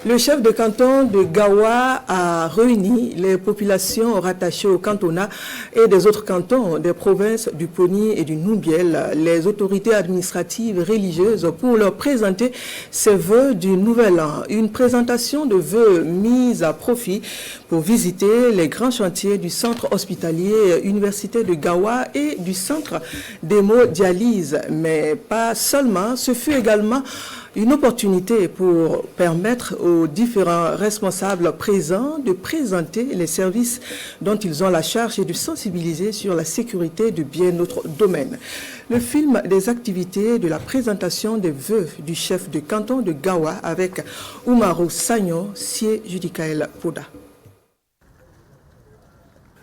Le chef de canton de Gawa a réuni les populations rattachées au cantonat et des autres cantons des provinces du Poni et du Noubiel, les autorités administratives religieuses pour leur présenter ses vœux du nouvel an. Une présentation de vœux mise à profit pour visiter les grands chantiers du centre hospitalier universitaire de Gawa et du centre d'hémodialyse. Mais pas seulement, ce fut également une opportunité pour permettre aux différents responsables présents de présenter les services dont ils ont la charge et de sensibiliser sur la sécurité de bien notre domaine. Le film des activités de la présentation des vœux du chef de canton de Gawa avec Oumarou Sagnon, Sié Judicaël Poda.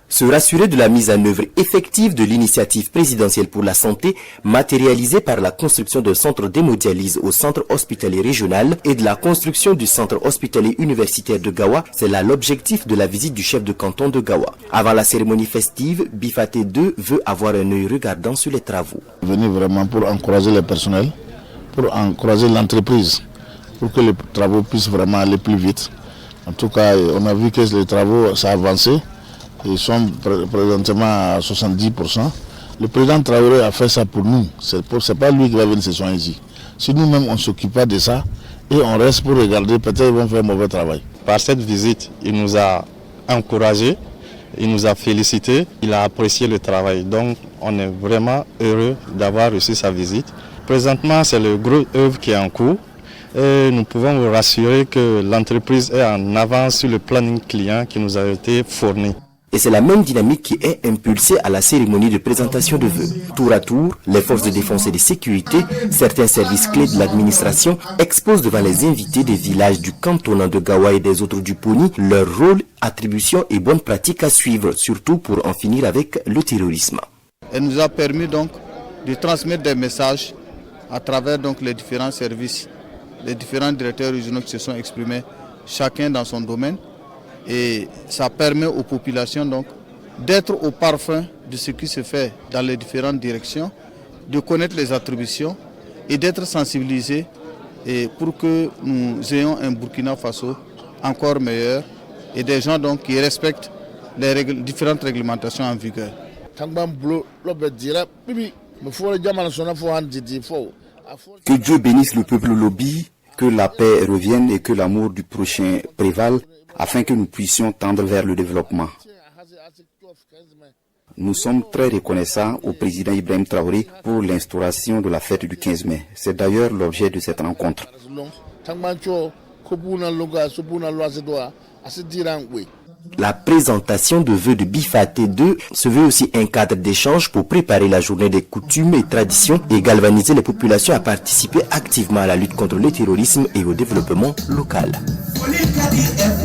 Se rassurer de la mise en œuvre effective de l'initiative présidentielle pour la santé, matérialisée par la construction d'un centre d'hémodialyse au centre hospitalier régional et de la construction du centre hospitalier universitaire de Gawa, c'est là l'objectif de la visite du chef de canton de Gawa. Avant la cérémonie festive, Bifaté 2 veut avoir un œil regardant sur les travaux. Venir vraiment pour encourager le personnel, pour encourager l'entreprise, pour que les travaux puissent vraiment aller plus vite. En tout cas, on a vu que les travaux, ça a avancé. Ils sont présentement à 70%. Le président Traoré a fait ça pour nous. C'est pas lui qui va venir se soigner ici. Si nous-mêmes on ne s'occupe pas de ça et on reste pour regarder, peut-être qu'ils vont faire un mauvais travail. Par cette visite, il nous a encouragés, il nous a félicités, il a apprécié le travail. Donc on est vraiment heureux d'avoir reçu sa visite. Présentement, c'est le gros œuvre qui est en cours. Et nous pouvons vous rassurer que l'entreprise est en avance sur le planning client qui nous a été fourni. Et c'est la même dynamique qui est impulsée à la cérémonie de présentation de vœux. Tour à tour, les forces de défense et de sécurité, certains services clés de l'administration exposent devant les invités des villages du cantonat de Gawa et des autres du Poni leur rôle, attributions et bonnes pratiques à suivre, surtout pour en finir avec le terrorisme. Elle nous a permis donc de transmettre des messages à travers donc les différents services, les différents directeurs régionaux qui se sont exprimés, chacun dans son domaine. Et ça permet aux populations donc d'être au parfum de ce qui se fait dans les différentes directions, de connaître les attributions et d'être sensibilisés et pour que nous ayons un Burkina Faso encore meilleur et des gens donc qui respectent les différentes réglementations en vigueur. Que Dieu bénisse le peuple Lobi, que la paix revienne et que l'amour du prochain prévale, afin que nous puissions tendre vers le développement. Nous sommes très reconnaissants au président Ibrahim Traoré pour l'instauration de la fête du 15 mai. C'est d'ailleurs l'objet de cette rencontre. La présentation de vœux de Bifaté 2 se veut aussi un cadre d'échange pour préparer la journée des coutumes et traditions et galvaniser les populations à participer activement à la lutte contre le terrorisme et au développement local.